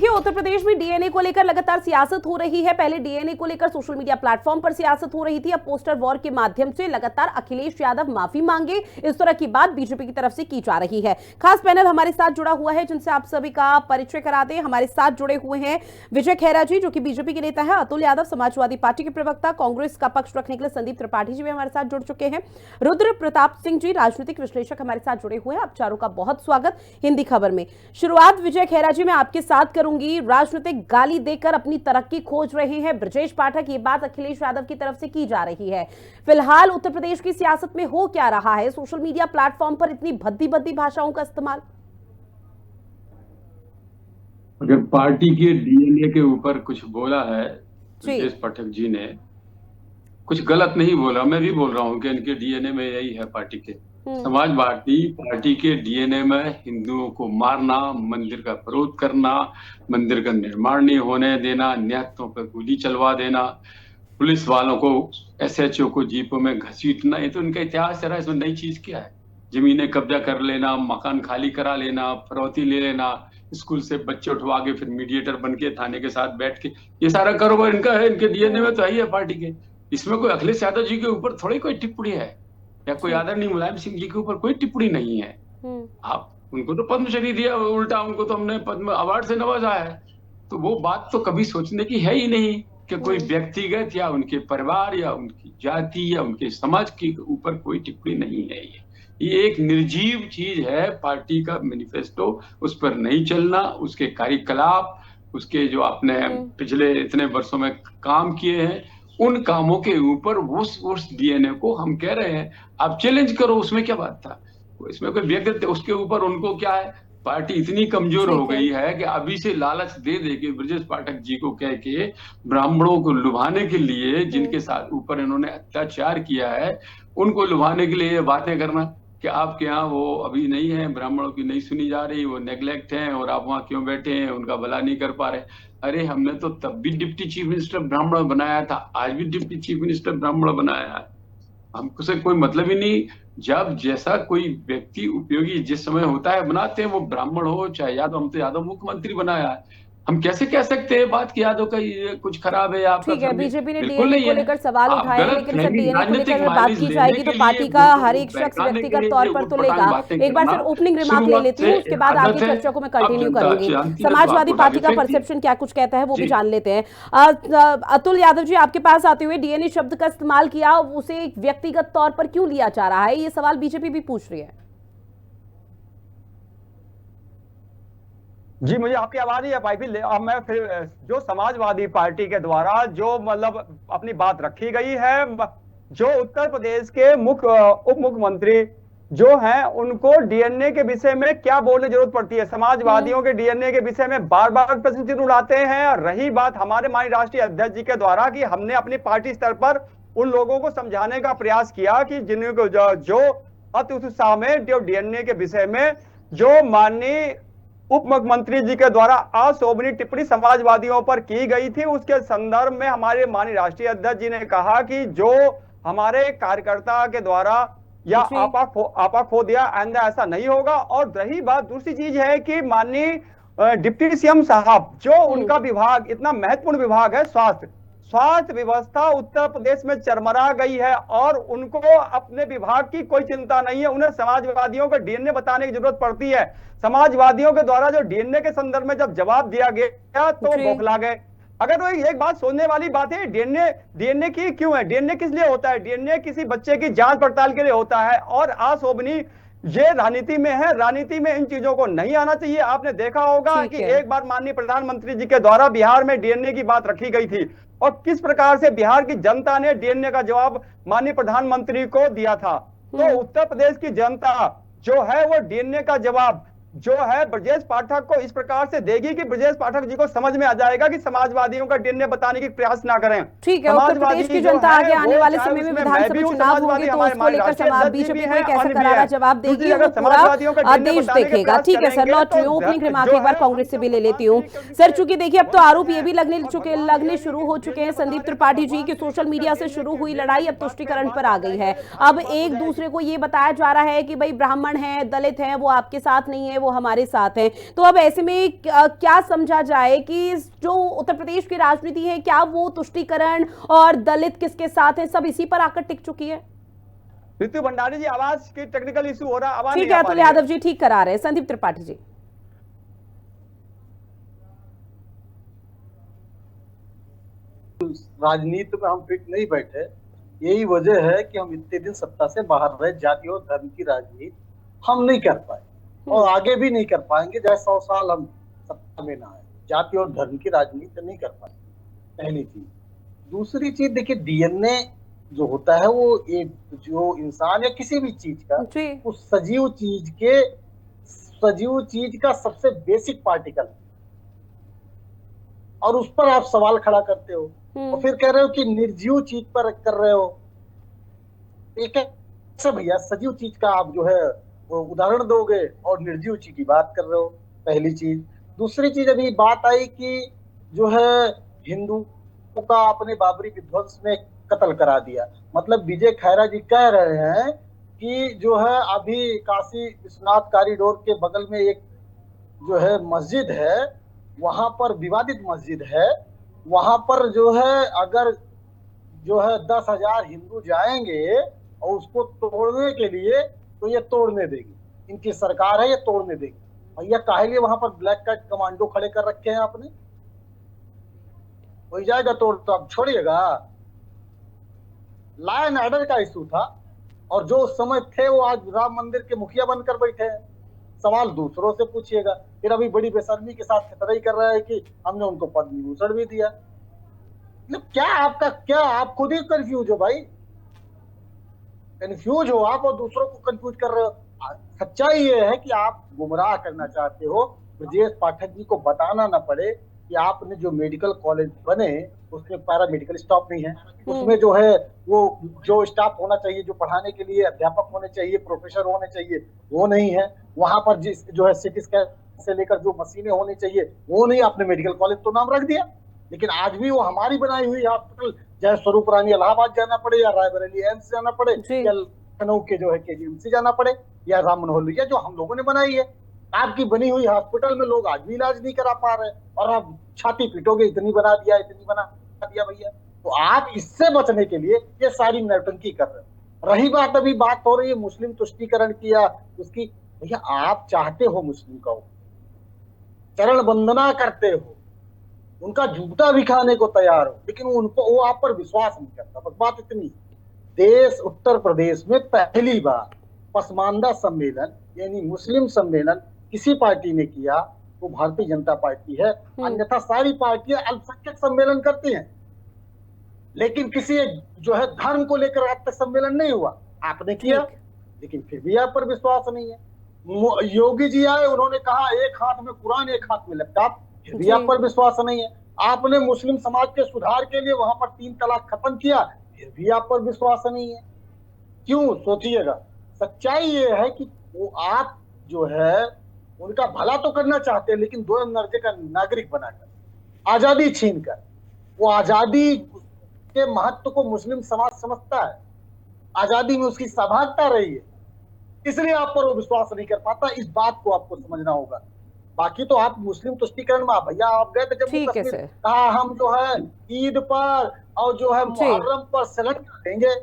देखिए, उत्तर प्रदेश में डीएनए को लेकर लगातार सियासत हो रही है। पहले डीएनए को लेकर सोशल मीडिया प्लेटफॉर्म पर सियासत हो रही थी, अब पोस्टर वॉर के माध्यम से लगातार अखिलेश यादव माफी मांगे, इस तरह की बात बीजेपी की तरफ से की जा रही है। खास पैनल हमारे साथ जुड़ा हुआ है जिनसे आप सभी का परिचय करा दें। हमारे साथ जुड़े हुए हैं विजय खेरा जी, जो कि बीजेपी के नेता है, अतुल यादव समाजवादी पार्टी के प्रवक्ता, कांग्रेस का पक्ष रखने के लिए संदीप त्रिपाठी जी भी हमारे साथ जुड़ चुके हैं, रुद्र प्रताप सिंह जी राजनीतिक विश्लेषक हमारे साथ जुड़े हुए हैं। आप चारों का बहुत स्वागत हिंदी खबर में। शुरुआत विजय खेरा जी मैं आपके साथ करूंगी। राजनीतिक गाली देकर अपनी तरक्की खोज रहे हैं ब्रजेश पाठक, ये बात अखिलेश यादव की तरफ से की जा रही है। फिलहाल उत्तर प्रदेश की सियासत में हो क्या रहा है? सोशल मीडिया प्लेटफॉर्म पर इतनी भद्दी भद्दी भाषाओं का इस्तेमाल। अगर पार्टी के डीएनए के ऊपर कुछ बोला है ब्रजेश पाठक जी ने, कुछ गलत नहीं बोला। मैं भी बोल रहा हूँ कि इनके डीएनए में यही है। पार्टी के समाजवादी पार्टी के डीएनए में हिंदुओं को मारना, मंदिर का विरोध करना, मंदिर का निर्माण नहीं होने देना, निहत्तों पर गोली चलवा देना, पुलिस वालों को एसएचओ को जीपों में घसीटना, ये तो इनका इतिहास है। इसमें नई चीज क्या है? जमीनें कब्जा कर लेना, मकान खाली करा लेना, फिरौती ले लेना, स्कूल से बच्चे उठवा के फिर मीडिएटर बन के थाने के साथ बैठ के, ये सारा कारोबार इनका है। इनके डीएनए में तो है ही है पार्टी के। इसमें कोई अखिलेश यादव जी के ऊपर थोड़ी कोई टिप्पणी है, या कोई आदरणीय मुलायम सिंह जी के ऊपर कोई टिप्पणी नहीं है। आप उनको तो पद्मश्री दिया, उल्टा उनको तो हमने पद्म अवार्ड से नवाजा है। तो वो बात तो कभी सोचने की है ही नहीं कि कोई व्यक्तिगत या उनके परिवार या उनकी जाति या उनके समाज के ऊपर कोई टिप्पणी नहीं है। ये एक निर्जीव चीज है। पार्टी का मैनिफेस्टो, उस पर नहीं चलना, उसके कार्यकलाप, उसके जो आपने पिछले इतने वर्षों में काम किए हैं, उन कामों के ऊपर उस डीएनए को हम कह रहे हैं आप चैलेंज करो। उसमें क्या बात था? इसमें कोई व्यक्ति उसके ऊपर उनको क्या है? पार्टी इतनी कमजोर हो गई है कि अभी से लालच दे दे के ब्रजेश पाठक जी को कह के ब्राह्मणों को लुभाने के लिए, जिनके साथ ऊपर इन्होंने अत्याचार किया है, उनको लुभाने के लिए ये बातें करना कि आपके यहाँ वो अभी नहीं है, ब्राह्मणों की नहीं सुनी जा रही, वो नेग्लेक्ट हैं और आप वहाँ क्यों बैठे हैं, उनका भला नहीं कर पा रहे। अरे हमने तो तब भी डिप्टी चीफ मिनिस्टर ब्राह्मण बनाया था, आज भी डिप्टी चीफ मिनिस्टर ब्राह्मण बनाया है। हमको से कोई मतलब ही नहीं। जब जैसा कोई व्यक्ति उपयोगी जिस समय होता है बनाते हैं, वो ब्राह्मण हो चाहे यादव। हम तो यादव मुख्यमंत्री बनाया है। हम कैसे कह सकते हैं बात की यादव का ये कुछ खराब है आपका? ठीक है, बीजेपी ने डीएनए को लेकर सवाल उठाए, लेकिन सर डीएनए को लेकर बात की जाएगी तो पार्टी का हर एक शख्स व्यक्तिगत तौर पर तो लेगा। एक बार सर ओपनिंग रिमार्क ले लेती हूँ, उसके बाद आगे चर्चा को मैं कंटिन्यू करूंगी। समाजवादी पार्टी का परसेप्शन क्या कुछ कहता है वो भी जान लेते हैं। अतुल यादव जी आपके पास आते हुए, डीएनए शब्द का इस्तेमाल किया, उसे एक व्यक्तिगत तौर पर क्यों लिया जा रहा है? ये सवाल बीजेपी भी पूछ रही है। जी, मुझे आपकी आवाज ही भाई भी अब मैं फिर जो समाजवादी पार्टी के द्वारा जो मतलब अपनी बात रखी गई है, जो उत्तर प्रदेश के उप मुख्यमंत्री जो हैं, उनको डीएनए के विषय में क्या बोलने की जरूरत पड़ती है? समाजवादियों के डीएनए के विषय में बार बार प्रश्न चिन्ह उड़ाते हैं। रही बात हमारे माननीय राष्ट्रीय अध्यक्ष जी के द्वारा कि हमने अपनी पार्टी स्तर पर उन लोगों को समझाने का प्रयास किया कि जिनको जो अति उत्साह में जो डीएनए के विषय में जो माननीय उप मुख्यमंत्री जी के द्वारा अशोभनीय टिप्पणी समाजवादियों पर की गई थी, उसके संदर्भ में हमारे माननीय राष्ट्रीय अध्यक्ष जी ने कहा कि जो हमारे कार्यकर्ता के द्वारा या आपा खो दिया, आइंदा ऐसा नहीं होगा। और रही बात दूसरी चीज है कि माननीय डिप्टी सीएम साहब, जो उनका विभाग इतना महत्वपूर्ण विभाग है, स्वास्थ्य व्यवस्था उत्तर प्रदेश में चरमरा गई है और उनको अपने विभाग की कोई चिंता नहीं है। उन्हें समाजवादियों को डीएनए बताने की जरूरत पड़ती है। समाजवादियों के द्वारा जो डीएनए के संदर्भ में जब जवाब दिया गया तो बौखला गए। अगर तो एक बात सोचने वाली बात है, डीएनए की क्यों है? डीएनए किस लिए होता है? डीएनए किसी बच्चे की जांच पड़ताल के लिए होता है और अशोभनीय ये राजनीति में है। राजनीति में इन चीजों को नहीं आना चाहिए। आपने देखा होगा कि एक बार माननीय प्रधानमंत्री जी के द्वारा बिहार में डीएनए की बात रखी गई थी और किस प्रकार से बिहार की जनता ने डीएनए का जवाब माननीय प्रधानमंत्री को दिया था। तो उत्तर प्रदेश की जनता जो है वो डीएनए का जवाब जो है ब्रजेश पाठक को इस प्रकार से देगी कि ब्रजेश पाठक जी को समझ में आ जाएगा कि समाजवादियों का डीएनए बताने की प्रयास ना करें। ठीक है, उत्तर प्रदेश की जनता आगे आने वाले समय में विधानसभा चुनाव होंगे तो उसको लेकर बीजेपी को कैसा करारा जवाब देगी, वो पूरा देश देखेगा। ठीक है सर, लौट रही हूँ ओपनिंग रिमार्क एक बार कांग्रेस से भी ले लेती हूँ। सर चूंकि देखिए अब तो आरोप ये भी लगने शुरू हो चुके हैं संदीप त्रिपाठी जी की, सोशल मीडिया से शुरू हुई लड़ाई अब तुष्टीकरण पर आ गई है। अब एक दूसरे को ये बताया जा रहा है कि भाई ब्राह्मण है, दलित है, वो आपके साथ नहीं है, वो हमारे साथ हैं। तो अब ऐसे में क्या समझा जाए कि जो उत्तर प्रदेश की राजनीति है, क्या वो तुष्टीकरण और दलित किसके साथ है, सब इसी पर आकर टिक चुकी है? ऋतु भंडारी जी, आवाज की टेक्निकल इशू हो रहा है, आवाज ठीक नहीं है, आ पा अतुल रही है। यादव जी ठीक करा रहे हैं। संदीप त्रिपाठी जी। राजनीति में हम फिट नहीं बैठे, यही वजह है कि हम इतने दिन सत्ता से बाहर रहे। जाति और धर्म की राजनीति हम नहीं कर पाए और आगे भी नहीं कर पाएंगे, चाहे 100 साल हम सत्ता में ना आए। जाति और धर्म की राजनीति नहीं कर पाए, पहली चीज। दूसरी चीज देखिए, डीएनए जो होता है वो एक जो इंसान या किसी भी चीज का उस सजीव चीज का सबसे बेसिक पार्टिकल, और उस पर आप सवाल खड़ा करते हो और फिर कह रहे हो कि निर्जीव चीज पर कर रहे हो। एक कैसे भैया सजीव चीज का आप जो है वो उदाहरण दोगे और निर्जीव चीज की बात कर रहे हो, पहली चीज। दूसरी चीज, अभी बात आई कि जो है हिंदू का आपने बाबरी विध्वंस में कत्ल करा दिया। मतलब विजय खैरा जी कह रहे हैं कि जो है अभी काशी विश्वनाथ कॉरिडोर के बगल में एक जो है मस्जिद है, वहां पर विवादित मस्जिद है, वहां पर जो है अगर जो है 10,000 हिंदू जाएंगे और उसको तोड़ने के लिए, तो ये तोड़ने देगी। इनकी सरकार है, ये तोड़ने देगी। भैया काहे लिए वहां पर ब्लैक कैट कमांडो खड़े कर रखे हैं आपने? हो जाएगा तोड़ तो अब छोड़िएगा। लॉ एंड ऑर्डर का इशू था और जो उस समय थे वो आज राम मंदिर के मुखिया बनकर बैठे हैं। सवाल दूसरों से पूछिएगा। फिर अभी बड़ी बेशर्मी के साथ खतरा ही कर रहा है कि हमने उनको पद्म विभूषण भी दिया। मतलब क्या आप खुद ही कंफ्यूज हो भाई, कंफ्यूज हो आप और दूसरों को कंफ्यूज कर रहे हो। सच्चाई ये है कि आप गुमराह करना चाहते हो। ब्रजेश पाठक जी को बताना ना पड़े कि आपने जो मेडिकल कॉलेज बने उसमें पैरा मेडिकल स्टाफ नहीं है, उसमें जो है वो जो स्टाफ होना चाहिए, जो पढ़ाने के लिए अध्यापक होने चाहिए, प्रोफेसर होने चाहिए, वो नहीं है। वहां पर जिस जो है सिटी स्कैन से लेकर जो मशीनें होनी चाहिए वो नहीं। आपने मेडिकल कॉलेज तो नाम रख दिया, लेकिन आज भी वो हमारी बनाई हुई हॉस्पिटल, चाहे स्वरूप रानी इलाहाबाद जाना पड़े या रायबरेली एम्स जाना पड़े या लखनऊ के जो है केजीएमसी जाना पड़े या राम मनोहर लोहिया जो हम लोगों ने बनाई है, आपकी बनी हुई हॉस्पिटल में लोग आज भी इलाज नहीं करा पा रहे और आप छाती पीटोगे इतनी बना दिया भैया। तो आप इससे बचने के लिए ये सारी नौटंकी कर रहे हो। रही बात, अभी बात हो रही है मुस्लिम तुष्टीकरण की या उसकी, भैया आप चाहते हो मुस्लिम का चरण वंदना करते हो, उनका जूता भी खाने को तैयार हो, लेकिन वो आप पर विश्वास नहीं करता। बस बात इतनी। देश उत्तर प्रदेश में पहली बार पसमानदा सम्मेलन यानी मुस्लिम सम्मेलन किसी पार्टी ने किया वो भारतीय जनता पार्टी है। अन्यथा सारी पार्टियां अल्पसंख्यक सम्मेलन करती हैं, लेकिन किसी जो है धर्म को लेकर आज तक सम्मेलन नहीं हुआ। आपने किया, लेकिन फिर भी आप पर विश्वास नहीं है। योगी जी आए, उन्होंने कहा एक हाथ में कुरान एक हाथ में लैपटॉप, फिर भी आप पर विश्वास नहीं है। आपने मुस्लिम समाज के सुधार के लिए वहां पर 3 तलाक खत्म किया, फिर भी आप पर विश्वास नहीं है। क्यों? सोचिएगा। सच्चाई ये है कि वो आप जो है उनका भला तो करना चाहते हैं, लेकिन 2 दर्जे का नागरिक बनाकर, आजादी छीनकर, वो आजादी के महत्व को मुस्लिम समाज समझता है, आजादी में उसकी सहभागिता रही है, इसलिए आप पर वो विश्वास नहीं कर पाता। इस बात को आपको समझना होगा। बाकी तो आप मुस्लिम तुष्टीकरण में भैया आप गए थे जम्मू कश्मीर, कहा हम जो है ईद पर और जो है मुहर्रम पर सिलेंडर देंगे।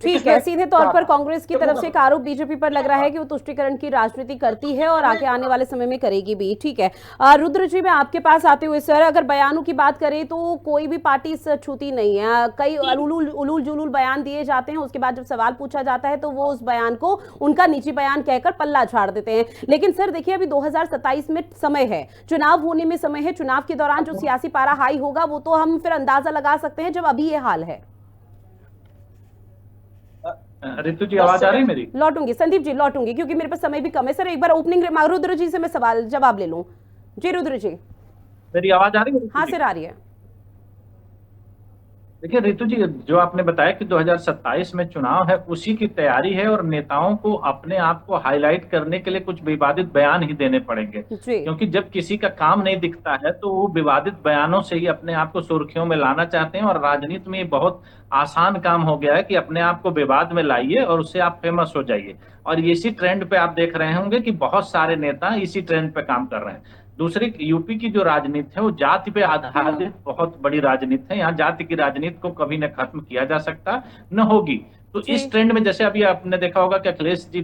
ठीक है, सीधे तौर पर कांग्रेस की तरफ से एक आरोप बीजेपी पर लग रहा है कि वो तुष्टीकरण की राजनीति करती है और आगे आने वाले समय में करेगी भी। ठीक है, रुद्र जी मैं आपके पास आते हुए सर, अगर बयानों की बात करें तो कोई भी पार्टी छूती नहीं है। कई उलूल जुलूल बयान दिए जाते हैं, उसके बाद जब सवाल पूछा जाता है तो वो उस बयान को उनका निजी बयान कहकर पल्ला झाड़ देते हैं। लेकिन सर देखिए, अभी 2027 में समय है, चुनाव होने में समय है। चुनाव के दौरान जो सियासी पारा हाई होगा वो तो हम फिर अंदाजा लगा सकते हैं जब अभी ये हाल है। रितु जी आवाज आ रही है मेरी? लौटूंगी संदीप जी, लौटूंगी क्योंकि मेरे पास समय भी कम है। सर एक बार ओपनिंग रिमार्क रुद्र जी से मैं सवाल जवाब ले लूं। जी रुद्र जी, मेरी आवाज आ रही है? हाँ सर आ रही है। देखिए रितु जी, जो आपने बताया कि 2027 में चुनाव है, उसी की तैयारी है और नेताओं को अपने आप को हाईलाइट करने के लिए कुछ विवादित बयान ही देने पड़ेंगे, क्योंकि जब किसी का काम नहीं दिखता है तो वो विवादित बयानों से ही अपने आप को सुर्खियों में लाना चाहते हैं। और राजनीति में ये बहुत आसान काम हो गया है कि अपने आप को विवाद में लाइए और उससे आप फेमस हो जाइए। और इसी ट्रेंड पे आप देख रहे होंगे कि बहुत सारे नेता इसी ट्रेंड पे काम कर रहे हैं। दूसरी, यूपी की जो राजनीति है वो जाति पे आधारित बहुत बड़ी राजनीति है। यहाँ जाति की राजनीति को कभी न खत्म किया जा सकता, न होगी। तो इस ट्रेंड में जैसे अभी आपने देखा होगा कि अखिलेश जी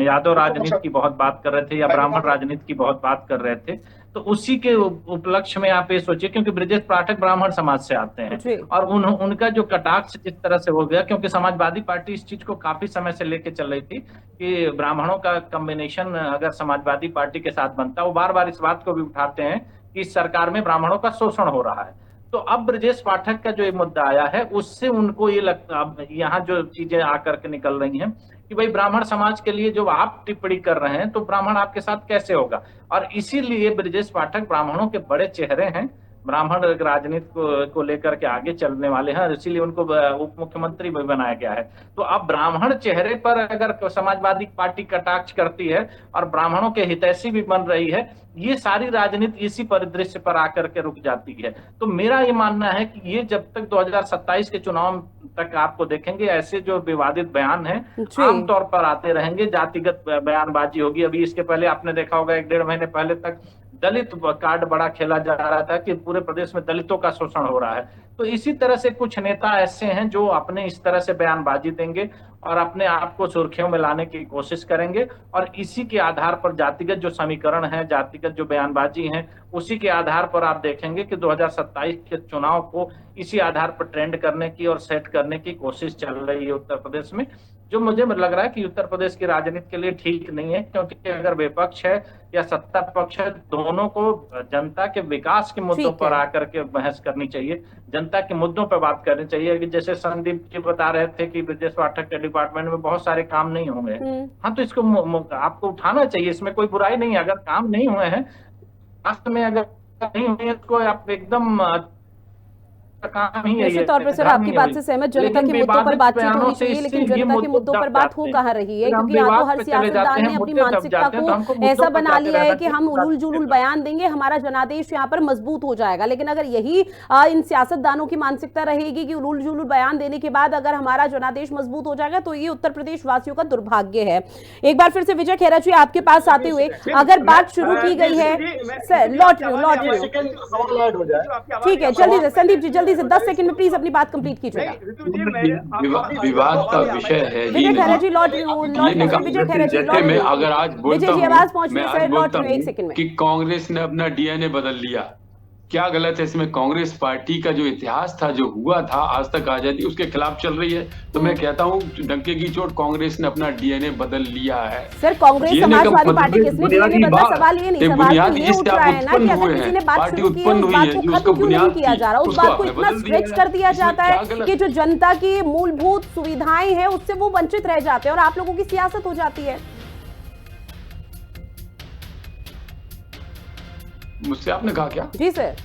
यादव राजनीति की बहुत बात कर रहे थे या ब्राह्मण राजनीति की बहुत बात कर रहे थे, तो उसी के उपलक्ष्य में आप ये सोचिए, क्योंकि ब्रजेश पाठक ब्राह्मण समाज से आते हैं और उनका जो कटाक्ष जिस तरह से हो गया, क्योंकि समाजवादी पार्टी इस चीज को काफी समय से लेके चल रही थी कि ब्राह्मणों का कॉम्बिनेशन अगर समाजवादी पार्टी के साथ बनता, वो बार बार इस बात को भी उठाते हैं कि इस सरकार में ब्राह्मणों का शोषण हो रहा है। तो अब ब्रजेश पाठक का जो ये मुद्दा आया है, उससे उनको ये लगता, अब यहाँ जो चीजें आकर के निकल रही हैं कि भाई ब्राह्मण समाज के लिए जो आप टिप्पणी कर रहे हैं तो ब्राह्मण आपके साथ कैसे होगा। और इसीलिए ब्रजेश पाठक ब्राह्मणों के बड़े चेहरे हैं, ब्राह्मण राजनीति को लेकर के आगे चलने वाले हैं, इसीलिए उनको उप मुख्यमंत्री भी बनाया गया है। तो अब ब्राह्मण चेहरे पर अगर समाजवादी पार्टी कटाक्ष करती है और ब्राह्मणों के हितैषी भी बन रही है, ये सारी राजनीति इसी परिदृश्य पर आकर के रुक जाती है। तो मेरा ये मानना है कि ये जब तक 2027 के चुनाव तक आपको देखेंगे, ऐसे जो विवादित बयान हैं आमतौर पर आते रहेंगे, जातिगत बयानबाजी होगी। अभी इसके पहले आपने देखा होगा 1-1.5 महीने पहले तक दलित कार्ड बड़ा खेला जा रहा था कि पूरे प्रदेश में दलितों का शोषण हो रहा है। तो इसी तरह से कुछ नेता ऐसे हैं जो अपने इस तरह से बयानबाजी देंगे और अपने आप को सुर्खियों में लाने की कोशिश करेंगे, और इसी के आधार पर जातिगत जो समीकरण है, जातिगत जो बयानबाजी है, उसी के आधार पर आप देखेंगे कि 2027 के चुनाव को इसी आधार पर ट्रेंड करने की और सेट करने की कोशिश चल रही है उत्तर प्रदेश में, जो मुझे लग रहा है कि उत्तर प्रदेश की राजनीति के लिए ठीक नहीं है। क्योंकि अगर विपक्ष है या सत्ता पक्ष है, दोनों को जनता के विकास के मुद्दों पर आकर के बहस करनी चाहिए, जनता के मुद्दों पर बात करनी चाहिए। कि जैसे संदीप जी बता रहे थे कि ब्रजेश पाठक के डिपार्टमेंट में बहुत सारे काम नहीं होंगे, हाँ, तो इसको आपको उठाना चाहिए, इसमें कोई बुराई नहीं है। अगर काम नहीं हुए हैं, राष्ट्र में अगर नहीं हुए हैं, तो आप एकदम निश्चित तौर पर सर आपकी बात से सहमत, जनता के मुद्दों पर बातचीत होनी चाहिए, लेकिन जनता के मुद्दों पर बात हो कहाँ रही है? क्योंकि यहाँ तो हर सियासतदान ने अपनी मानसिकता को ऐसा बना लिया है कि हम उलूल जुलूल बयान देंगे, हमारा जनादेश यहाँ पर मजबूत हो जाएगा। लेकिन अगर यही इन सियासतदानों की मानसिकता रहेगी कि उलूल जुलूल बयान देने के बाद अगर हमारा जनादेश मजबूत हो जाएगा, तो ये उत्तर प्रदेश वासियों का दुर्भाग्य है। एक बार फिर से विजय खेरा जी आपके पास आते हुए, अगर बात शुरू की गई है सर, लौट ठीक है, जल्दी से संदीप जी, जल्दी से 10 सेकंड में प्लीज अपनी बात कंप्लीट कीजिएगा। विवाद का विषय है विजय खेरा जी, लौट विजय खेरा जी, मैं अगर आज बोलता हूं, आवाज पहुंच रही है सर, लौट 1 सेकंड में, कि कांग्रेस ने अपना डीएनए बदल लिया, क्या गलत है इसमें? कांग्रेस पार्टी का जो इतिहास था, जो हुआ था आज तक आजादी, उसके खिलाफ चल रही है। तो मैं कहता हूँ डंके की चोट, कांग्रेस ने अपना डीएनए बदल लिया है। सर कांग्रेस समाजवादी पार्टी किसने डीएनए बदला? सवाल ये नहीं, सवाल तो ये उठ रहा है ना कि अगर किसी ने बात शुरू की है, उस बात को खत्म क्यों नहीं किया जा रहा? उस बात को इतना स्ट्रेच कर दिया जाता है कि जो जनता की मूलभूत सुविधाएं हैं उससे वो वंचित रह जाते हैं और आप लोगों की सियासत हो जाती है। मुझसे आपने कहा क्या? जी सर,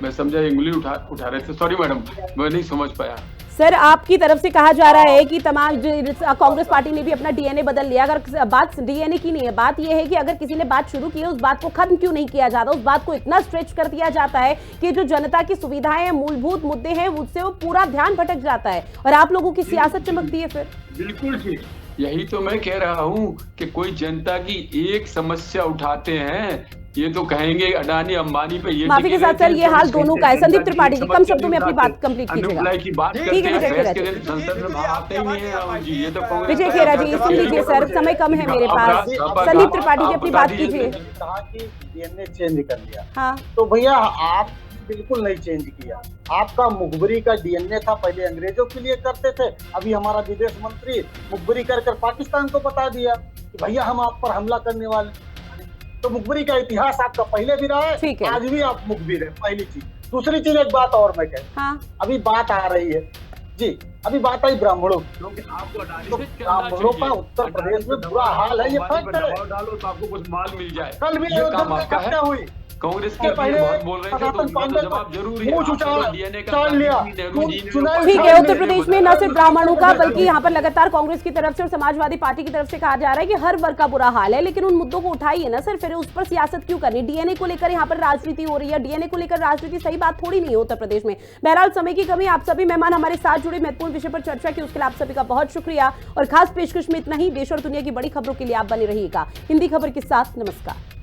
मैं समझा अंगुली उठा रहे थे, सॉरी मैडम, मैं नहीं समझ पाया। सर आपकी तरफ से कहा जा रहा है कि तमाम कांग्रेस पार्टी ने भी अपना डीएनए बदल लिया। अगर बात डीएनए की नहीं है, बात यह है कि अगर किसी ने बात शुरू की है, उस बात को खत्म क्यों नहीं किया जाता? उस बात को इतना स्ट्रेच कर दिया जाता है कि जो जनता की सुविधाएं हैं, मूलभूत मुद्दे हैं, उससे वो पूरा ध्यान भटक जाता है और आप लोगों की सियासत चमकती है। फिर बिल्कुल ठीक, यही तो मैं कह रहा हूँ कि कोई जनता की एक समस्या उठाते हैं, ये तो कहेंगे अडानी अंबानी पे ये। माफी के साथ सर, ये हाल दोनों का है। संदीप त्रिपाठी जी, कम शब्दों में अपनी बात कंप्लीट कीजिएगा। की बात करते हैं, संसद में आते ही नहीं है राहुल जी, ये तो कांग्रेस। विजय खेरा जी सुन लीजिए सर, समय कम है मेरे पास। संदीप त्रिपाठी जी अपनी बात कीजिए। कहा कि डीएनए चेंज कर लिया, हाँ, तो भैया आप बिल्कुल नहीं चेंज किया। आपका मुखबरी का डीएनए था, पहले अंग्रेजों के लिए करते थे, अभी हमारा विदेश मंत्री मुखबरी कर पाकिस्तान को बता दिया कि भैया हम आप पर हमला करने वाले। तो मुखबरी का इतिहास आपका पहले भी रहा है, आज भी आप मुखबिर है, पहली चीज। दूसरी चीज, एक बात और मैं कह, हाँ, अभी बात आ रही है जी, अभी बात आई ब्राह्मणों की, तो ब्राह्मणों का उत्तर प्रदेश में बुरा हाल है, ये फैक्ट है। डालो तो आपको कुछ माल मिल जाए। कल भी अयोध्या में हत्या हुई, कांग्रेस के पहले बहुत बोल रहे थे, तो सनातन उनका तो पांडे जवाब जरूरी है। मुंह उछाल डीएनए का चाल लिया। नेहरू जी ने चुनाव ठीक है, उत्तर प्रदेश में न सिर्फ ब्राह्मणों का बल्कि यहाँ पर लगातार कांग्रेस की तरफ से और समाजवादी पार्टी की तरफ से कहा जा रहा है कि हर वर्ग का बुरा हाल है, लेकिन उन मुद्दों को उठाइए ना सर, फिर उस पर सियासत क्यों करनी? डीएनए को लेकर यहाँ पर राजनीति हो रही है, डीएनए को लेकर राजनीति सही बात थोड़ी नहीं है उत्तर प्रदेश में। बहरहाल समय की कमी, आप सभी मेहमान हमारे साथ जुड़े, महत्वपूर्ण विषय पर चर्चा की, उसके लिए आप सभी का बहुत शुक्रिया। और खास पेशकश में इतना ही। देश और दुनिया की बड़ी खबरों के लिए आप बने रहिएगा हिंदी खबर के साथ। नमस्कार।